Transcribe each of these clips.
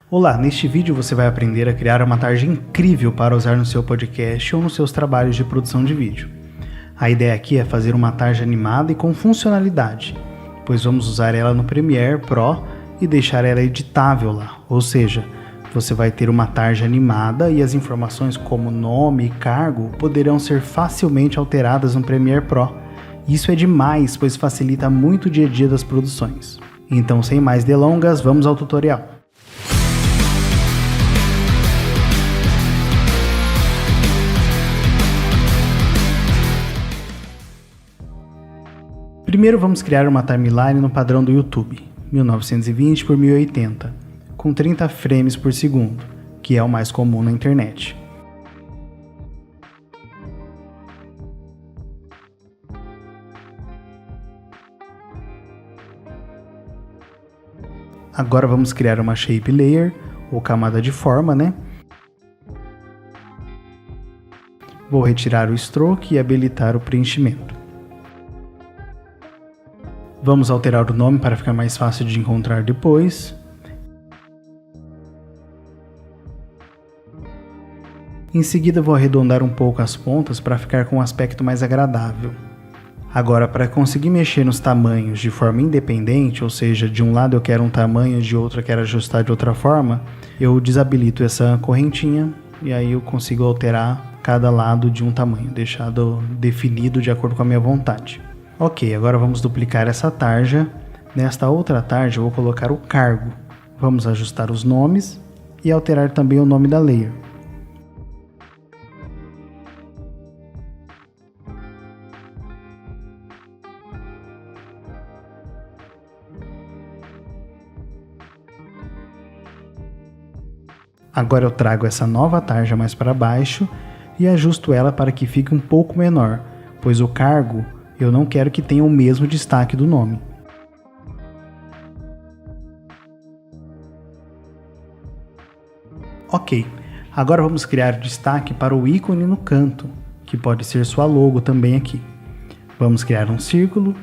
Olá, neste vídeo você vai aprender a criar uma tarja incrível para usar no seu podcast ou nos seus trabalhos de produção de vídeo. A ideia aqui é fazer uma tarja animada e com funcionalidade, pois vamos usar ela no Premiere Pro e deixar ela editável lá, ou seja, você vai ter uma tarja animada e as informações como nome e cargo poderão ser facilmente alteradas no Premiere Pro. Isso é demais, pois facilita muito o dia a dia das produções. Então, sem mais delongas, vamos ao tutorial. Primeiro vamos criar uma timeline no padrão do YouTube, 1920 por 1080, com 30 frames por segundo, que é o mais comum na internet. Agora vamos criar uma shape layer, ou camada de forma, Vou retirar o stroke e habilitar o preenchimento. Vamos alterar o nome para ficar mais fácil de encontrar depois. Em seguida vou arredondar um pouco as pontas para ficar com um aspecto mais agradável. Agora, para conseguir mexer nos tamanhos de forma independente, ou seja, de um lado eu quero um tamanho, de outro eu quero ajustar de outra forma, eu desabilito essa correntinha e aí eu consigo alterar cada lado de um tamanho, deixado definido de acordo com a minha vontade. Ok, agora vamos duplicar essa tarja. Nesta outra tarja eu vou colocar o cargo. Vamos ajustar os nomes e alterar também o nome da layer. Agora eu trago essa nova tarja mais para baixo e ajusto ela para que fique um pouco menor, pois o cargo eu não quero que tenha o mesmo destaque do nome. Ok, agora vamos criar destaque para o ícone no canto, que pode ser sua logo também aqui. Vamos criar um círculo.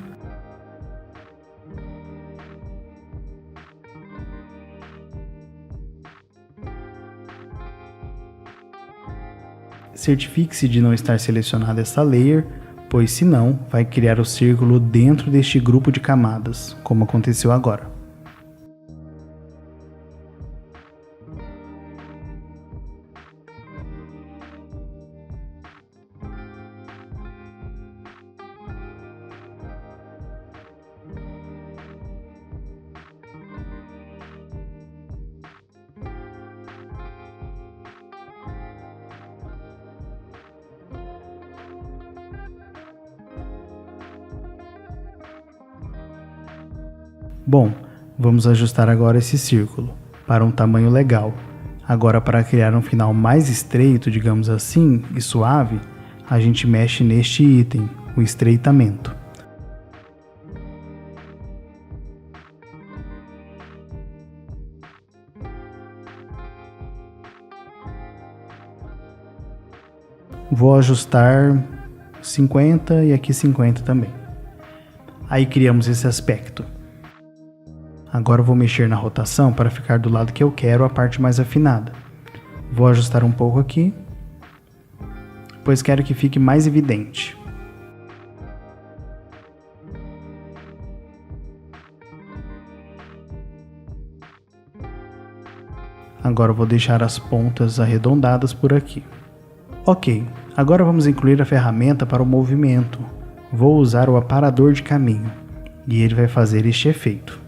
Certifique-se de não estar selecionada essa layer, pois senão vai criar o círculo dentro deste grupo de camadas, como aconteceu agora. Bom, vamos ajustar agora esse círculo para um tamanho legal. Agora, para criar um final mais estreito, digamos assim, e suave, a gente mexe neste item, o estreitamento. Vou ajustar 50 e aqui 50 também. Aí criamos esse aspecto. Agora eu vou mexer na rotação para ficar do lado que eu quero a parte mais afinada. Vou ajustar um pouco aqui, pois quero que fique mais evidente. Agora eu vou deixar as pontas arredondadas por aqui. Ok, agora vamos incluir a ferramenta para o movimento. Vou usar o aparador de caminho e ele vai fazer este efeito.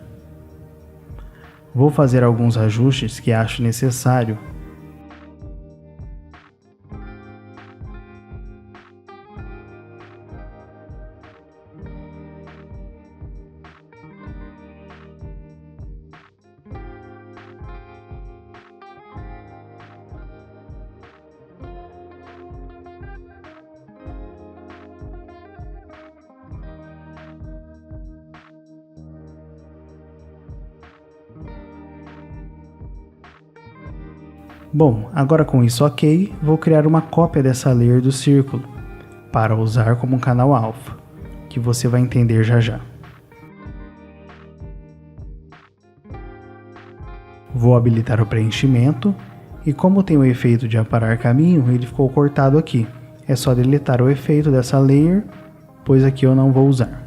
Vou fazer alguns ajustes que acho necessário. Bom, agora com isso ok, vou criar uma cópia dessa layer do círculo, para usar como um canal alfa, que você vai entender já já. Vou habilitar o preenchimento e como tem o efeito de aparar caminho, ele ficou cortado aqui. É só deletar o efeito dessa layer, pois aqui eu não vou usar.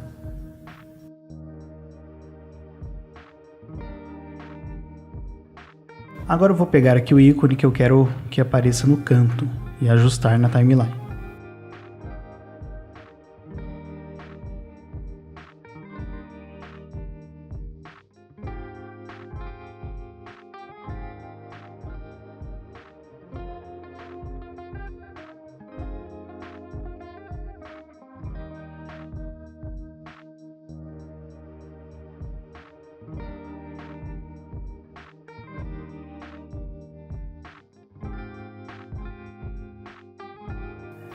Agora eu vou pegar aqui o ícone que eu quero que apareça no canto e ajustar na timeline.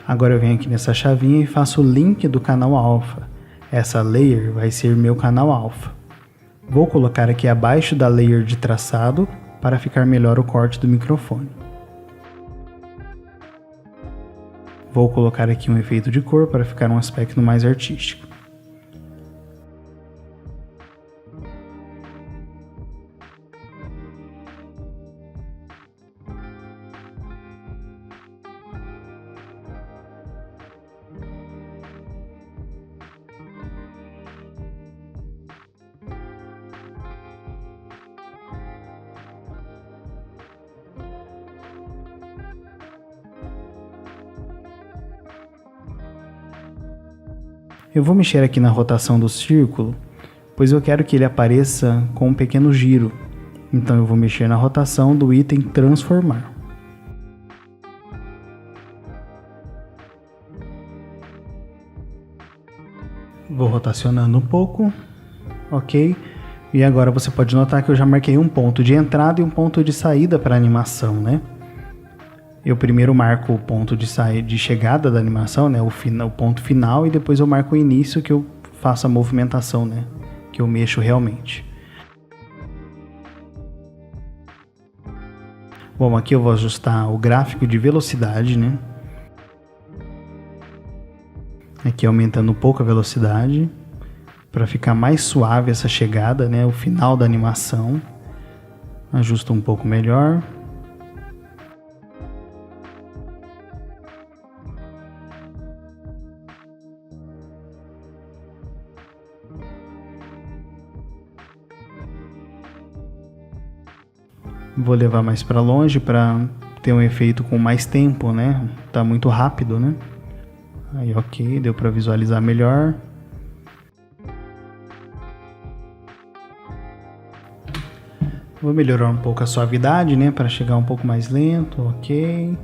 Agora eu venho aqui nessa chavinha e faço o link do canal alfa. Essa layer vai ser meu canal alfa. Vou colocar aqui abaixo da layer de traçado para ficar melhor o corte do microfone. Vou colocar aqui um efeito de cor para ficar um aspecto mais artístico. Eu vou mexer aqui na rotação do círculo, pois eu quero que ele apareça com um pequeno giro. Então eu vou mexer na rotação do item transformar. Vou rotacionando um pouco, ok? E agora você pode notar que eu já marquei um ponto de entrada e um ponto de saída para a animação, né? Eu primeiro marco o ponto de chegada da animação, né? O ponto final, e depois eu marco o início que eu faço a movimentação, né? Que eu mexo realmente. Bom, aqui eu vou ajustar o gráfico de velocidade, né? Aqui aumentando um pouco a velocidade para ficar mais suave essa chegada, né? O final da animação. Ajusto um pouco melhor. Vou levar mais para longe para ter um efeito com mais tempo, né? Tá muito rápido, né? Aí, ok, deu para visualizar melhor. Vou melhorar um pouco a suavidade, né? Para chegar um pouco mais lento, ok.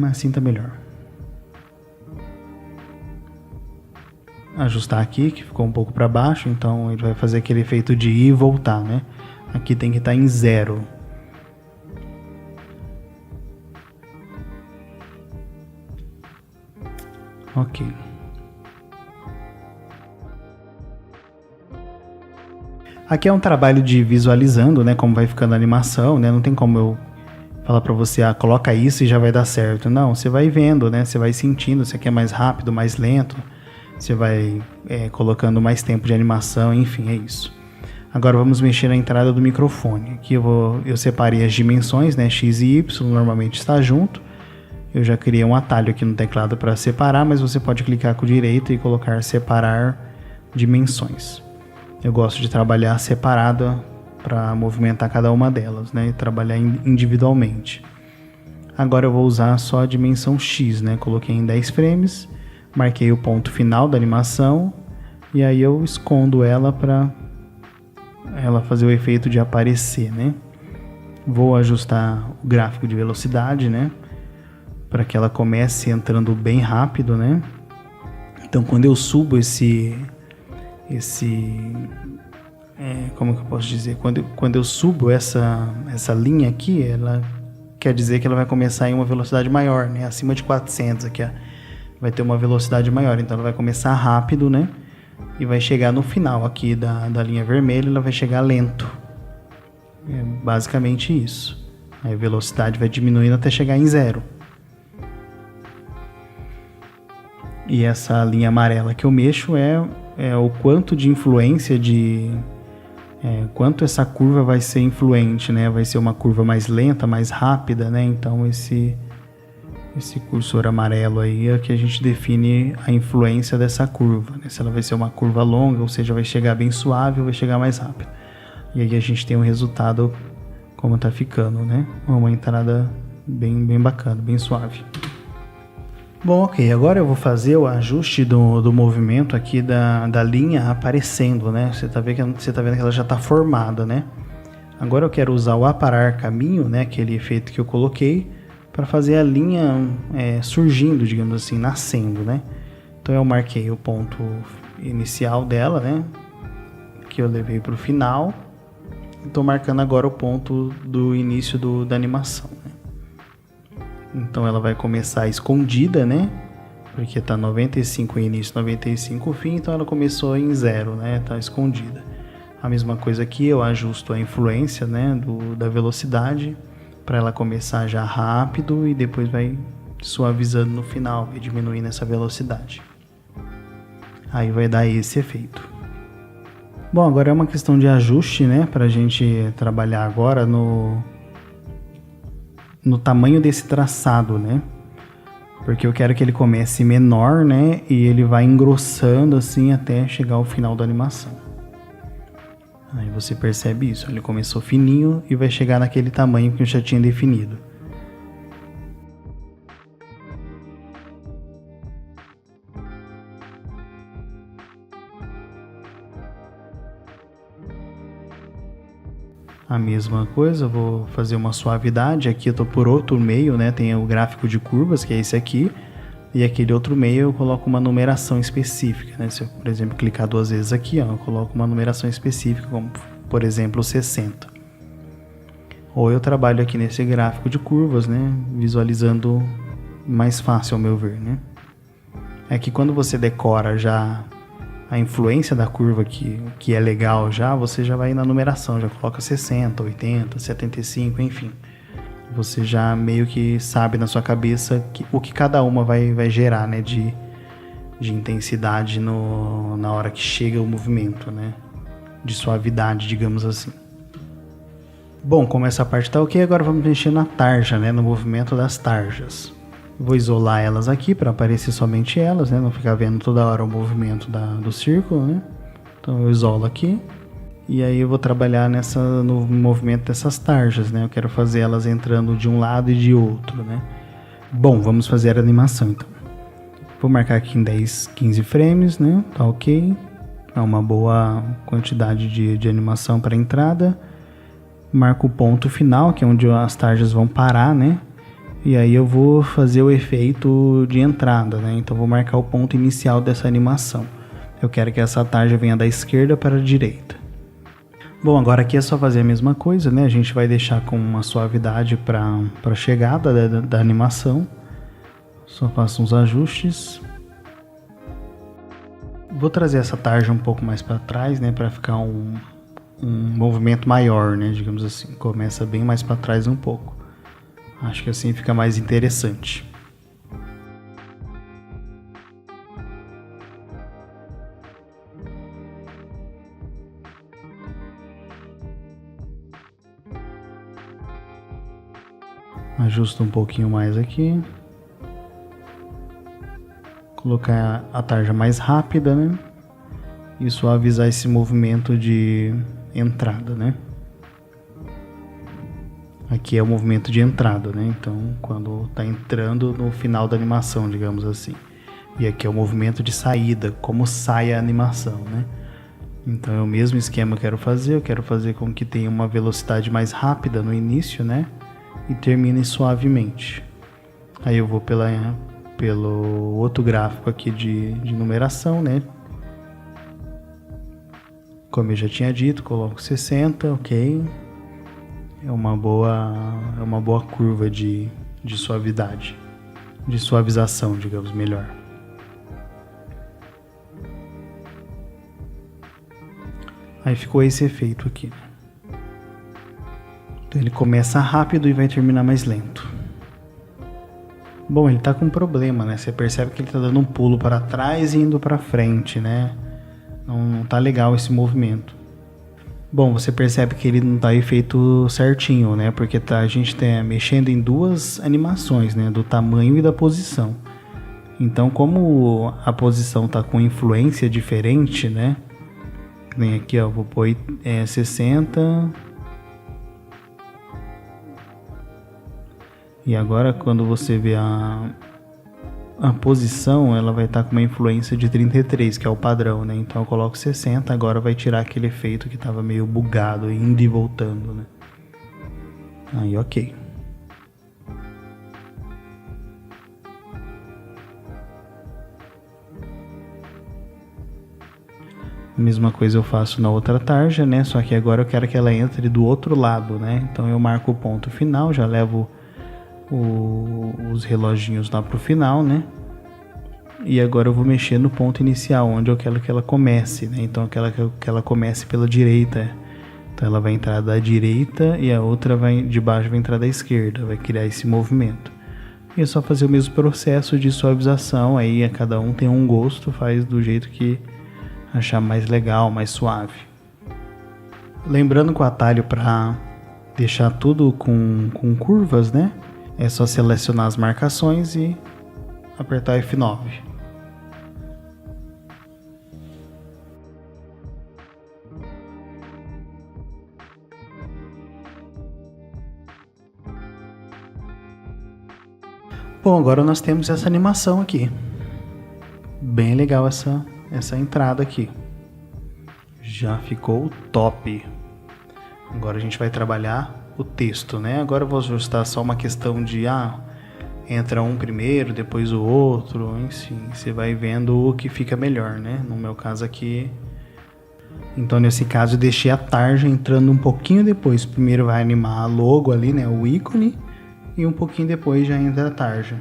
Assim tá melhor. Ajustar aqui, que ficou um pouco para baixo, então ele vai fazer aquele efeito de ir e voltar, né? Aqui tem que estar em 0. Ok. Aqui é um trabalho de visualizando, né? Como vai ficando a animação, né? Não tem como eu falar para você, coloca isso e já vai dar certo. Não, você vai vendo, né? Você vai sentindo se aqui é mais rápido, mais lento. Você vai colocando mais tempo de animação, enfim, é isso. Agora vamos mexer na entrada do microfone. Aqui eu separei as dimensões, né, X e Y, normalmente está junto. Eu já criei um atalho aqui no teclado para separar, mas você pode clicar com o direito e colocar separar dimensões. Eu gosto de trabalhar separada para movimentar cada uma delas, né, e trabalhar individualmente. Agora eu vou usar só a dimensão X, né, coloquei em 10 frames. Marquei o ponto final da animação e aí eu escondo ela para ela fazer o efeito de aparecer, né? Vou ajustar o gráfico de velocidade, né? Para que ela comece entrando bem rápido, né? Então quando eu subo como que eu posso dizer? Quando eu subo essa linha aqui, ela quer dizer que ela vai começar em uma velocidade maior, né? Acima de 400 aqui, vai ter uma velocidade maior, então ela vai começar rápido, né? E vai chegar no final aqui da linha vermelha, ela vai chegar lento. É basicamente isso. Aí a velocidade vai diminuindo até chegar em 0. E essa linha amarela que eu mexo é o quanto de influência de quanto essa curva vai ser influente, né? Vai ser uma curva mais lenta, mais rápida, né? Então esse cursor amarelo aí é que a gente define a influência dessa curva, né? Se ela vai ser uma curva longa, ou seja, vai chegar bem suave ou vai chegar mais rápido. E aí a gente tem o resultado como tá ficando, né? Uma entrada bem bacana, bem suave. Bom, ok, agora eu vou fazer o ajuste do movimento aqui da linha aparecendo, né? Você tá vendo que ela já está formada, né? Agora eu quero usar o aparar caminho, né? Aquele efeito que eu coloquei, para fazer a linha surgindo, digamos assim, nascendo, né? Então eu marquei o ponto inicial dela, né? Que eu levei para o final. Estou marcando agora o ponto do início da animação, né? Então ela vai começar escondida, né? Porque tá 95 início, 95 fim, então ela começou em 0, né? Tá escondida. A mesma coisa aqui, eu ajusto a influência, né? Da velocidade para ela começar já rápido e depois vai suavizando no final, vai diminuindo essa velocidade. Aí vai dar esse efeito. Bom, agora é uma questão de ajuste, né? Pra gente trabalhar agora no tamanho desse traçado, né? Porque eu quero que ele comece menor, né? E ele vai engrossando assim até chegar ao final da animação. Aí você percebe isso, ele começou fininho e vai chegar naquele tamanho que eu já tinha definido. A mesma coisa, eu vou fazer uma suavidade. Aqui eu tô por outro meio, né? Tem o gráfico de curvas, que é esse aqui. E aquele outro meio eu coloco uma numeração específica, né? Se eu, por exemplo, clicar 2 vezes aqui, ó, eu coloco uma numeração específica, como por exemplo 60. Ou eu trabalho aqui nesse gráfico de curvas, né? Visualizando mais fácil ao meu ver, né? É que quando você decora já a influência da curva que é legal já, você já vai na numeração, já coloca 60, 80, 75, enfim. Você já meio que sabe na sua cabeça o que cada uma vai gerar, né, de intensidade na hora que chega o movimento, né, de suavidade, digamos assim. Bom, como essa parte tá ok, agora vamos mexer na tarja, né, no movimento das tarjas. Vou isolar elas aqui para aparecer somente elas, né? Não ficar vendo toda hora o movimento do círculo, né? Então eu isolo aqui. E aí eu vou trabalhar no movimento dessas tarjas, né? Eu quero fazer elas entrando de um lado e de outro, né? Bom, vamos fazer a animação então. Vou marcar aqui em 10, 15 frames, né? Tá ok. É uma boa quantidade de animação para entrada. Marco o ponto final, que é onde as tarjas vão parar, né? E aí eu vou fazer o efeito de entrada, né? Então vou marcar o ponto inicial dessa animação. Eu quero que essa tarja venha da esquerda para a direita. Bom, agora aqui é só fazer a mesma coisa, né? A gente vai deixar com uma suavidade para a chegada da animação. Só faço uns ajustes. Vou trazer essa tarja um pouco mais para trás, né? Para ficar um movimento maior, né? Digamos assim, começa bem mais para trás um pouco. Acho que assim fica mais interessante. Ajusto um pouquinho mais aqui. Colocar a tarja mais rápida, né? E suavizar esse movimento de entrada, né? Aqui é o movimento de entrada, né? Então, quando está entrando no final da animação, digamos assim. E aqui é o movimento de saída, como sai a animação, né? Então, é o mesmo esquema que eu quero fazer com que tenha uma velocidade mais rápida no início, né? E termine suavemente. Aí eu vou pelo outro gráfico aqui de numeração, né? Como eu já tinha dito, coloco 60, ok. É uma boa curva de suavidade, de suavização, digamos, melhor. Aí ficou esse efeito aqui. Então ele começa rápido e vai terminar mais lento. Bom, ele tá com um problema, né? Você percebe que ele tá dando um pulo para trás e indo para frente, né? Não tá legal esse movimento. Bom, você percebe que ele não está feito certinho, né? Porque a gente está mexendo em duas animações, né? Do tamanho e da posição. Então, como a posição está com influência diferente, né? Vem aqui, ó, vou pôr 60. E agora, quando você vê a posição, ela vai estar com uma influência de 33, que é o padrão, né? Então eu coloco 60, agora vai tirar aquele efeito que estava meio bugado, indo e voltando, né? Aí, ok. A mesma coisa eu faço na outra tarja, né? Só que agora eu quero que ela entre do outro lado, né? Então eu marco o ponto final, já levo os reloginhos lá pro final, né? E agora eu vou mexer no ponto inicial, onde eu quero que ela comece, né? Então eu quero que ela comece pela direita. Então ela vai entrar da direita e a outra de baixo vai entrar da esquerda, vai criar esse movimento. E é só fazer o mesmo processo de suavização, aí cada um tem um gosto, faz do jeito que achar mais legal, mais suave. Lembrando que o atalho para deixar tudo com curvas, né? É só selecionar as marcações e apertar F9. Bom, agora nós temos essa animação aqui. Bem legal essa entrada aqui. Já ficou top. Agora a gente vai trabalhar o texto, né? Agora eu vou ajustar só uma questão de entra um primeiro, depois o outro, enfim, você vai vendo o que fica melhor, né? No meu caso aqui, então nesse caso eu deixei a tarja entrando um pouquinho depois. Primeiro vai animar a logo ali, né? O ícone, e um pouquinho depois já entra a tarja.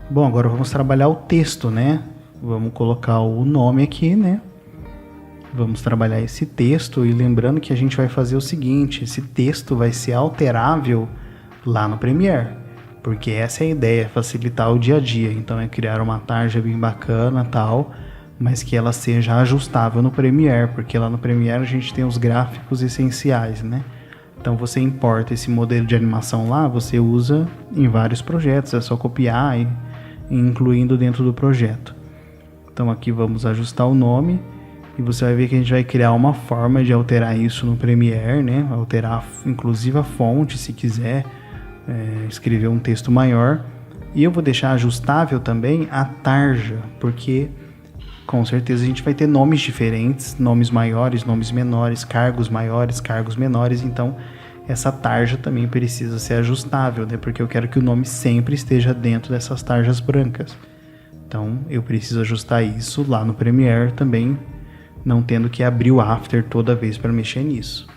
Bom, agora vamos trabalhar o texto, né? Vamos colocar o nome aqui, né? Vamos trabalhar esse texto e lembrando que a gente vai fazer o seguinte, esse texto vai ser alterável lá no Premiere, porque essa é a ideia, facilitar o dia a dia. Então é criar uma tarja bem bacana, tal, mas que ela seja ajustável no Premiere, porque lá no Premiere a gente tem os gráficos essenciais, né? Então você importa esse modelo de animação lá, você usa em vários projetos, é só copiar e incluindo dentro do projeto. Então aqui vamos ajustar o nome e você vai ver que a gente vai criar uma forma de alterar isso no Premiere, né? Alterar inclusive a fonte se quiser, escrever um texto maior. E eu vou deixar ajustável também a tarja, porque com certeza a gente vai ter nomes diferentes, nomes maiores, nomes menores, cargos maiores, cargos menores, então essa tarja também precisa ser ajustável, né? Porque eu quero que o nome sempre esteja dentro dessas tarjas brancas. Então eu preciso ajustar isso lá no Premiere também, não tendo que abrir o After toda vez para mexer nisso.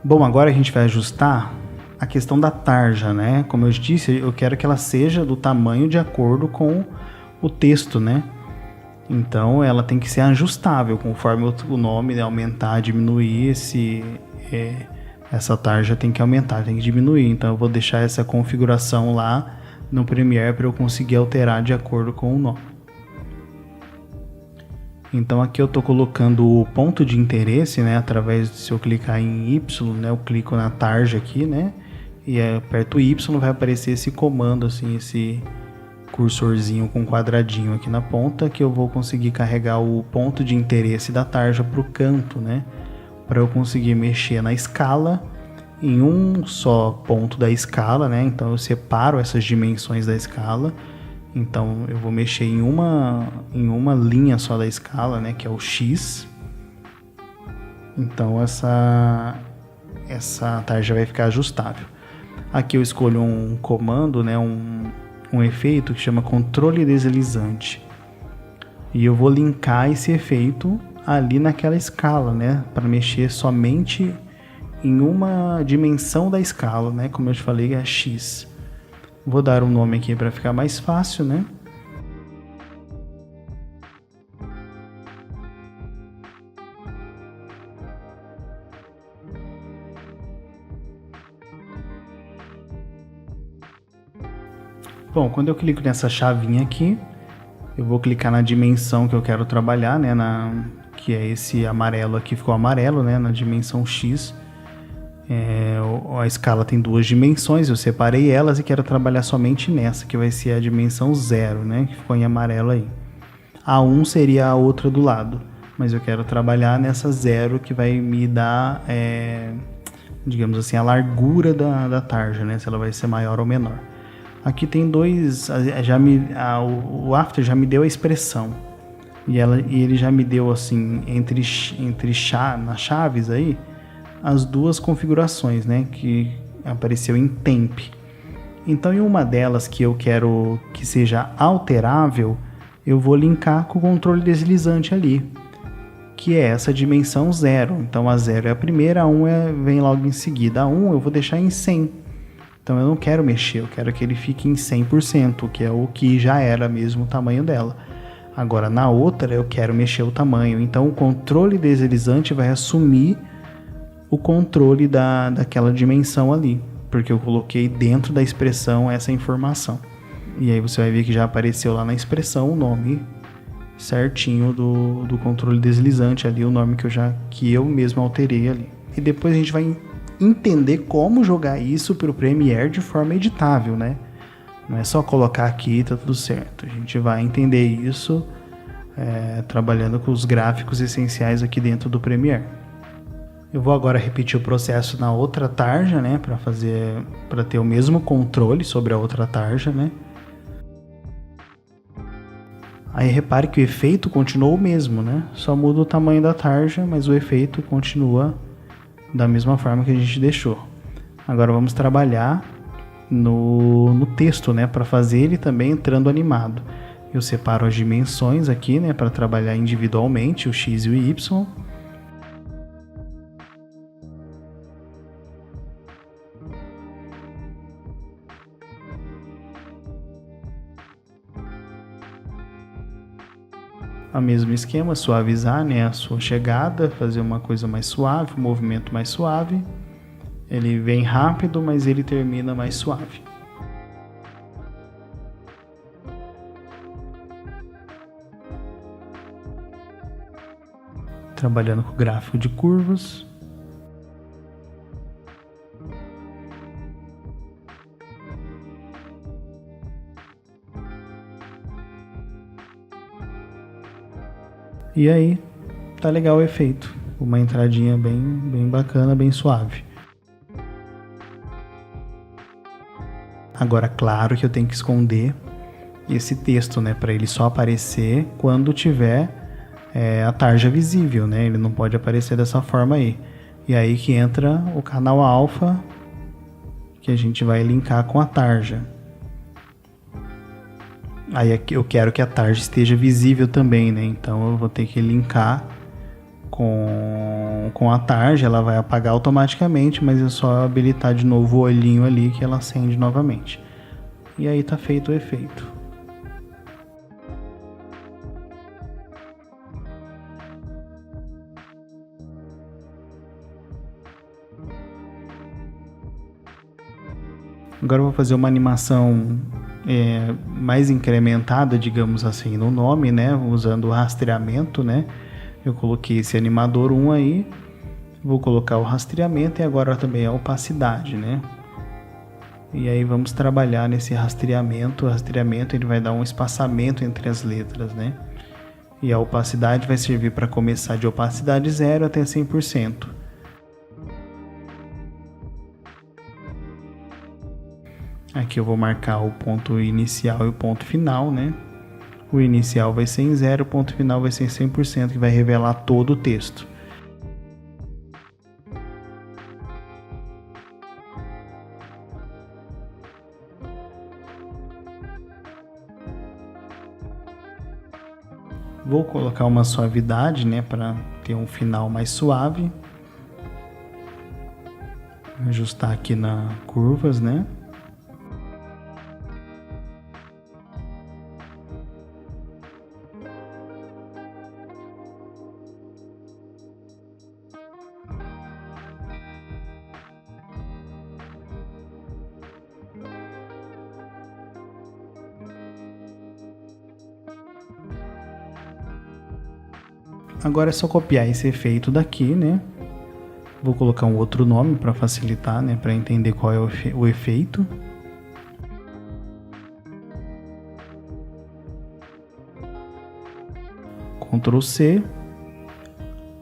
Bom, agora a gente vai ajustar a questão da tarja, né? Como eu disse, eu quero que ela seja do tamanho de acordo com o texto, né? Então ela tem que ser ajustável conforme o nome aumentar, diminuir, essa tarja tem que aumentar, tem que diminuir. Então eu vou deixar essa configuração lá no Premiere para eu conseguir alterar de acordo com o nome. Então aqui eu estou colocando o ponto de interesse, né? Através de, se eu clicar em Y, né? Eu clico na tarja aqui, né? E aperto o Y, vai aparecer esse comando, assim, esse cursorzinho com quadradinho aqui na ponta, que eu vou conseguir carregar o ponto de interesse da tarja para o canto, né? Para eu conseguir mexer na escala em um só ponto da escala, né? Então eu separo essas dimensões da escala Então eu vou mexer em uma linha só da escala, né, que é o X. Então essa tarja vai ficar ajustável. Aqui eu escolho um comando, né, um efeito que chama controle deslizante. E eu vou linkar esse efeito ali naquela escala, né, para mexer somente em uma dimensão da escala, né, como eu te falei, é X. Vou dar um nome aqui para ficar mais fácil, né? Bom, quando eu clico nessa chavinha aqui, eu vou clicar na dimensão que eu quero trabalhar, né? Que é esse amarelo aqui, ficou amarelo, né? Na dimensão X. A escala tem 2 dimensões, eu separei elas e quero trabalhar somente nessa, que vai ser a dimensão 0, né? Que ficou em amarelo aí. A 1 seria a outra do lado, mas eu quero trabalhar nessa 0 que vai me dar, digamos assim, a largura da tarja, né? Se ela vai ser maior ou menor. Aqui tem dois, o After já me deu a expressão e ele já me deu assim nas chaves aí as 2 configurações, né, que apareceu em temp. Então em uma delas que eu quero que seja alterável, eu vou linkar com o controle deslizante ali, que é essa dimensão 0. Então a 0 é a primeira, a 1 vem logo em seguida. A 1 eu vou deixar em 100. Então eu não quero mexer, eu quero que ele fique em 100%, que é o que já era mesmo o tamanho dela. Agora na outra eu quero mexer o tamanho, então o controle deslizante vai assumir o controle daquela dimensão ali, porque eu coloquei dentro da expressão essa informação. E aí você vai ver que já apareceu lá na expressão o nome certinho do controle deslizante ali, o nome que eu mesmo alterei ali. E depois a gente vai entender como jogar isso para o Premiere de forma editável, né? Não é só colocar aqui e tá tudo certo. A gente vai entender isso trabalhando com os gráficos essenciais aqui dentro do Premiere. Eu vou agora repetir o processo na outra tarja, né? Para ter o mesmo controle sobre a outra tarja, né? Aí repare que o efeito continua o mesmo, né? Só muda o tamanho da tarja, mas o efeito continua da mesma forma que a gente deixou. Agora vamos trabalhar no texto, né? Para fazer ele também entrando animado. Eu separo as dimensões aqui, né? Para trabalhar individualmente o X e o Y. O mesmo esquema, suavizar, né, a sua chegada, fazer uma coisa mais suave, um movimento mais suave. Ele vem rápido, mas ele termina mais suave. Trabalhando com o gráfico de curvas. E aí, tá legal o efeito. Uma entradinha bem bacana, bem suave. Agora, claro que eu tenho que esconder esse texto, né? Para ele só aparecer quando tiver a tarja visível, né? Ele não pode aparecer dessa forma aí. E aí que entra o canal alfa, que a gente vai linkar com a tarja. Aí eu quero que a tarja esteja visível também, né? Então eu vou ter que linkar com a tarja, ela vai apagar automaticamente, mas é só habilitar de novo o olhinho ali que ela acende novamente. E aí tá feito o efeito. Agora eu vou fazer uma animação mais incrementada, digamos assim, no nome, né? Usando o rastreamento, né? Eu coloquei esse animador 1 aí, vou colocar o rastreamento e agora também a opacidade, né? E aí vamos trabalhar nesse rastreamento. O rastreamento ele vai dar um espaçamento entre as letras, né? E a opacidade vai servir para começar de opacidade 0 até 100%. Aqui eu vou marcar o ponto inicial e o ponto final, né? O inicial vai ser em 0, o ponto final vai ser em 100%, que vai revelar todo o texto. Vou colocar uma suavidade, né, para ter um final mais suave. Ajustar aqui na curvas, né? Agora é só copiar esse efeito daqui, né? Vou colocar um outro nome para facilitar, né? Para entender qual é o efeito. Ctrl C.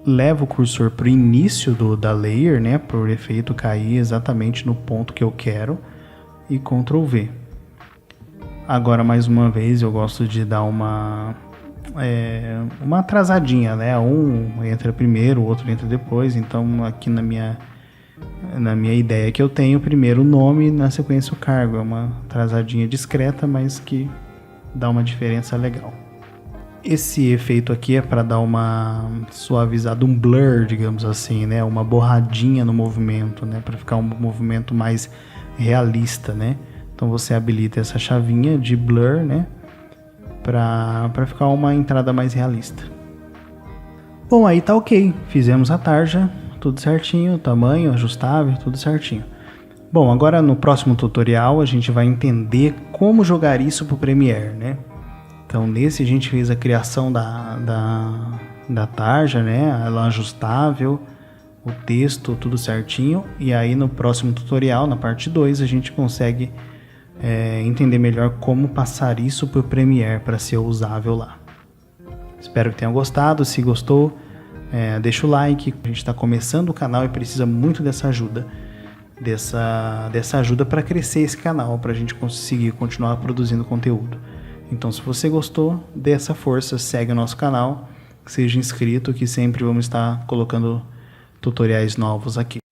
Levo o cursor para o início da layer, né? Para o efeito cair exatamente no ponto que eu quero. E Ctrl V. Agora, mais uma vez, eu gosto de dar uma atrasadinha, né? Um entra primeiro, o outro entra depois. Então, aqui na minha ideia que eu tenho, primeiro o nome, na sequência o cargo. É uma atrasadinha discreta, mas que dá uma diferença legal. Esse efeito aqui é para dar uma suavizada, um blur, digamos assim, né? Uma borradinha no movimento, né? Para ficar um movimento mais realista, né? Então você habilita essa chavinha de blur, né? Para ficar uma entrada mais realista. Bom, aí tá ok. Fizemos a tarja, tudo certinho, tamanho ajustável, tudo certinho. Bom, agora no próximo tutorial a gente vai entender como jogar isso pro Premiere, né? Então nesse a gente fez a criação da tarja, né? Ela ajustável, o texto, tudo certinho. E aí no próximo tutorial, na parte 2, a gente consegue entender melhor como passar isso para o Premiere para ser usável lá. Espero que tenham gostado. Se gostou, deixa o like. A gente está começando o canal e precisa muito dessa ajuda, dessa ajuda para crescer esse canal, para a gente conseguir continuar produzindo conteúdo. Então, se você gostou, dê essa força, segue o nosso canal, seja inscrito, que sempre vamos estar colocando tutoriais novos aqui.